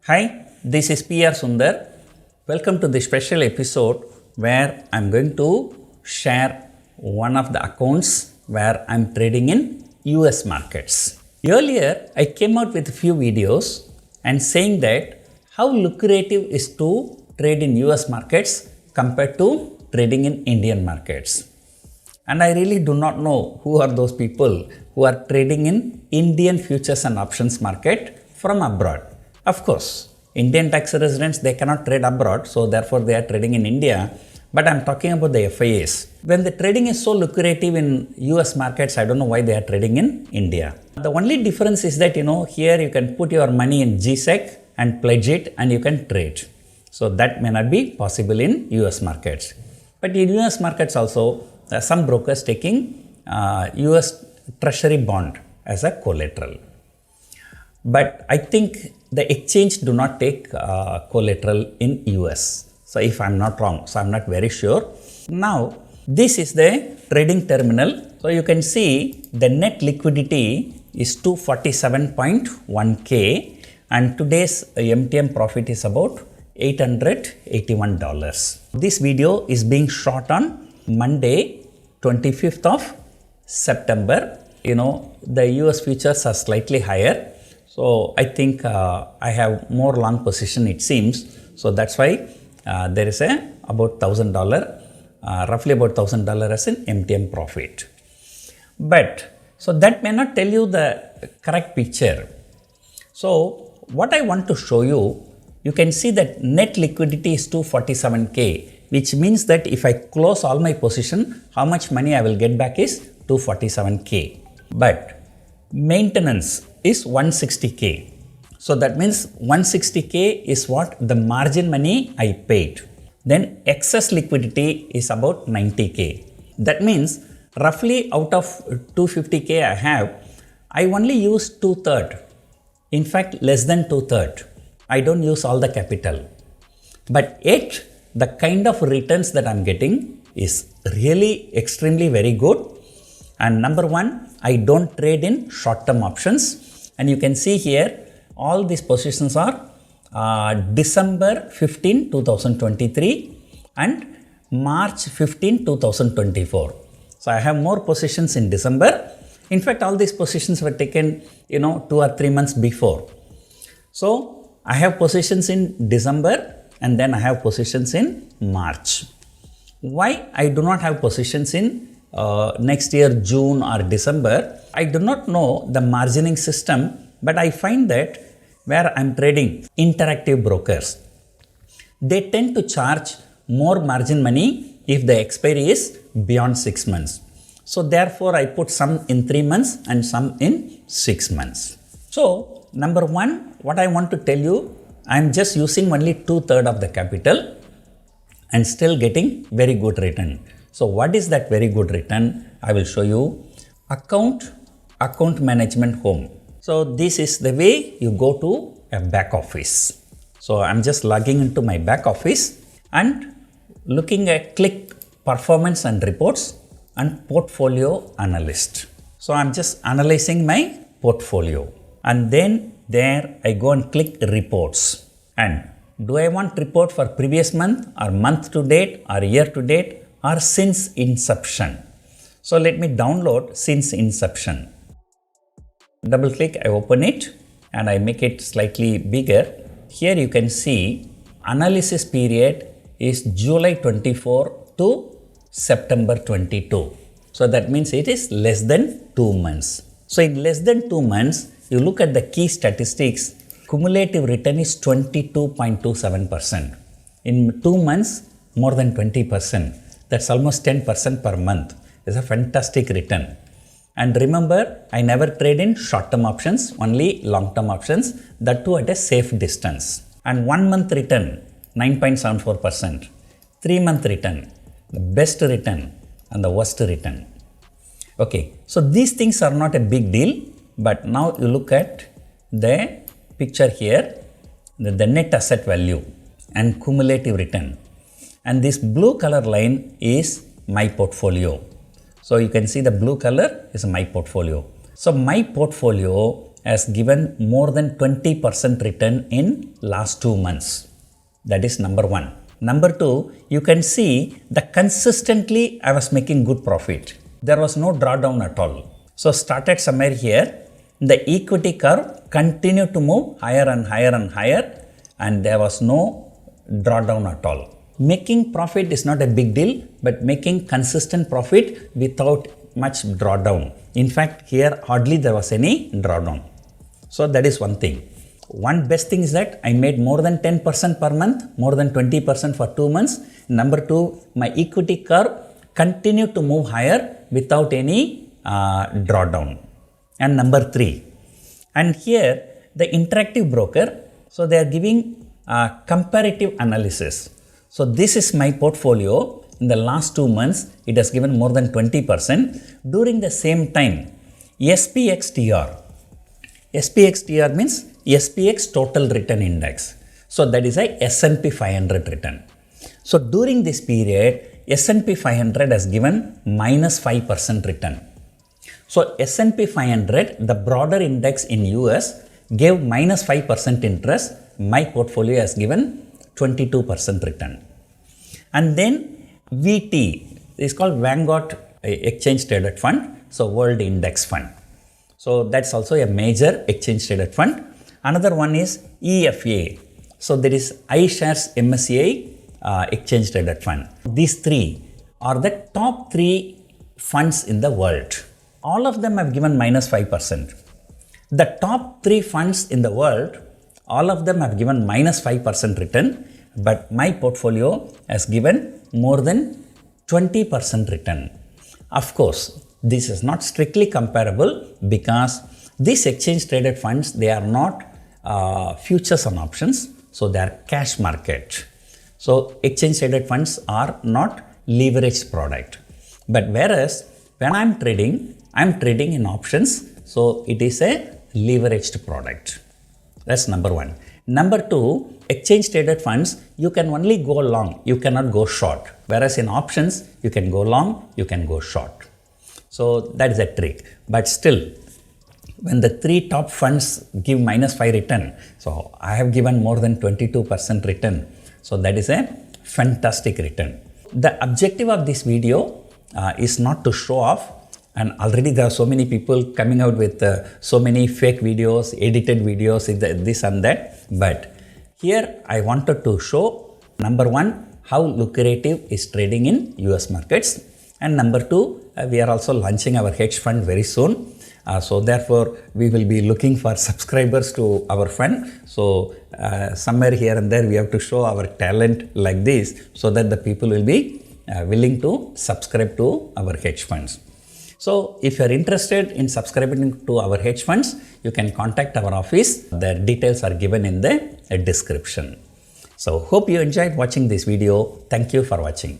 Hi, this is PR Sundar. Welcome to this special episode where I'm going to share one of the accounts where I'm trading in US markets. Earlier, I came out with a few videos and saying that how lucrative is to trade in US markets compared to trading in Indian markets. And I really do not know who are those people who are trading in Indian futures and options market from abroad. Of course, Indian tax residents, they cannot trade abroad, so therefore they are trading in India. But I'm talking about the FIIs. When the trading is so lucrative in US markets, I don't know why they are trading in India. The only difference is that, here you can put your money in GSEC and pledge it and you can trade. So that may not be possible in US markets. But in US markets also, there are some brokers taking US Treasury bond as a collateral. But I think the exchange do not take collateral in US. So if I'm not wrong, so I'm not very sure. Now, this is the trading terminal. So you can see the net liquidity is 247.1K and today's MTM profit is about $881. This video is being shot on Monday, 25th of September. The US futures are slightly higher. So I think I have more long position, it seems. So that's why there is about $1,000, roughly about $1,000 as an MTM profit. But so that may not tell you the correct picture. So what I want to show you, you can see that net liquidity is 247K, which means that if I close all my position, how much money I will get back is 247K. But maintenance is 160K. So that means 160K is what the margin money I paid. Then excess liquidity is about 90K. That means roughly out of 250K I have, I only use 2/3. In fact, less than 2/3. I don't use all the capital. But yet, the kind of returns that I'm getting is really extremely very good. And number one, I don't trade in short-term options. And you can see here, all these positions are December 15, 2023 and March 15, 2024. So I have more positions in December. In fact, all these positions were taken, 2 or 3 months before. So I have positions in December and then I have positions in March. Why I do not have positions in next year, June or December? I do not know the margining system, but I find that where I'm trading interactive brokers, they tend to charge more margin money if the expiry is beyond 6 months. So therefore, I put some in 3 months and some in 6 months. So number one, what I want to tell you, I'm just using only 2/3 of the capital and still getting very good return. So what is that very good return? I will show you. Account management home. So this is the way you go to a back office. So I'm just logging into my back office and looking at click performance and reports and portfolio analyst. So I'm just analyzing my portfolio and then there I go and click reports. And do I want report for previous month or month to date or year to date or since inception? So let me download since inception. Double click, I open it and I make it slightly bigger. Here you can see analysis period is July 24 to September 22. So that means it is less than 2 months. So in less than 2 months, you look at the key statistics, cumulative return is 22.27%. In 2 months, more than 20%. That's almost 10% per month. It's a fantastic return. And remember, I never trade in short-term options, only long-term options, that too at a safe distance. And 1 month return, 9.74%. 3 month return, the best return and the worst return. Okay, so these things are not a big deal, but now you look at the picture here, the net asset value and cumulative return. And this blue color line is my portfolio. So you can see the blue color is my portfolio. So my portfolio has given more than 20% return in last 2 months. That is number one. Number two, you can see that consistently I was making good profit. There was no drawdown at all. So started somewhere here, the equity curve continued to move higher and higher and higher, and there was no drawdown at all. Making profit is not a big deal, but making consistent profit without much drawdown. In fact, here hardly there was any drawdown. So that is one thing. One best thing is that I made more than 10% per month, more than 20% for 2 months. Number two, my equity curve continued to move higher without any drawdown. And number three, and here the interactive broker, so they are giving comparative analysis. So this is my portfolio. In the last 2 months, it has given more than 20%. During the same time, SPXTR means SPX total return index. So that is a S&P 500 return. So during this period, S&P 500 has given minus 5% return. So S&P 500, the broader index in US, gave minus 5% interest. My portfolio has given 22% return. And then VT is called Vanguard Exchange Traded Fund, so World Index Fund. So that's also a major exchange traded fund. Another one is EFA. So there is iShares MSCI Exchange Traded Fund. These three are the top 3 funds in the world. All of them have given minus 5%. The top 3 funds in the world, all of them have given minus 5% return, but my portfolio has given more than 20% return. Of course, this is not strictly comparable because these exchange traded funds, they are not futures and options, so they are cash market. So exchange traded funds are not leveraged product. But whereas when I'm trading in options, so it is a leveraged product. That's number one. Number two, exchange traded funds, you can only go long, you cannot go short. Whereas in options, you can go long, you can go short. So that is a trick. But still, when the 3 top funds give minus 5 return, so I have given more than 22% return. So that is a fantastic return. The objective of this video is not to show off, and already there are so many people coming out with so many fake videos, edited videos, this and that. But here I wanted to show, number one, how lucrative is trading in US markets. And number two, we are also launching our hedge fund very soon. So therefore, we will be looking for subscribers to our fund. So somewhere here and there, we have to show our talent like this so that the people will be willing to subscribe to our hedge funds. So if you are interested in subscribing to our hedge funds, you can contact our office. The details are given in the description. So hope you enjoyed watching this video. Thank you for watching.